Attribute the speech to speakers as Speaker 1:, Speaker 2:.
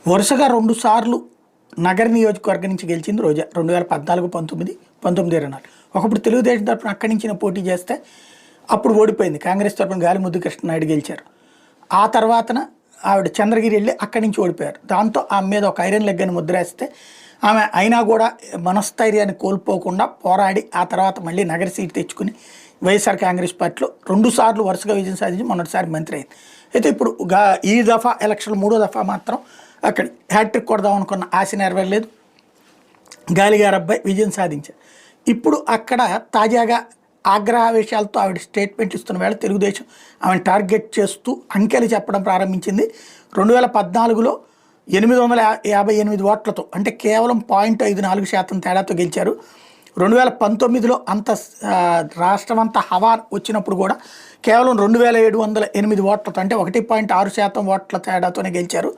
Speaker 1: వరుసగా 2 సార్లు నగర నియోజకవర్గం నుంచి గెలిచింది రోజా. 2014, 19, 19, 24. ఒకప్పుడు తెలుగుదేశం తరపున అక్కడి నుంచి పోటీ చేస్తే అప్పుడు ఓడిపోయింది. కాంగ్రెస్ తరపున గాలిముద్దు కృష్ణనాయుడు గెలిచారు. ఆ తర్వాతన ఆవిడ చంద్రగిరి వెళ్ళి అక్కడి నుంచి ఓడిపోయారు. దాంతో ఆమె మీద ఒక ఐరన్ లెగ్ అని ముద్రేస్తే ఆమె అయినా కూడా మనస్థైర్యాన్ని కోల్పోకుండా పోరాడి ఆ తర్వాత మళ్ళీ నగర సీట్ తెచ్చుకుని వైఎస్ఆర్ కాంగ్రెస్ పార్టీలో 2 సార్లు వరుసగా విజయం సాధించి మొన్నటిసారి మంత్రి అయింది. అయితే ఇప్పుడు ఈ దఫా ఎలక్షన్ 3వ దఫా మాత్రం అక్కడ హ్యాట్రిక్ కొడదాం అనుకున్న ఆశ నెరవేరలేదు. గాలిగారి అబ్బాయి విజయం సాధించారు. ఇప్పుడు అక్కడ తాజాగా ఆగ్రహావేశాలతో ఆవిడ స్టేట్మెంట్ ఇస్తున్న వేళ తెలుగుదేశం ఆమెను టార్గెట్ చేస్తూ అంకెలు చెప్పడం ప్రారంభించింది. 2014లో 858 ఓట్లతో అంటే కేవలం 0.54% తేడాతో గెలిచారు. 2019లో అంత రాష్ట్రం అంతా హవా వచ్చినప్పుడు కూడా కేవలం 2708 ఓట్లతో అంటే 1.6% ఓట్ల తేడాతోనే గెలిచారు.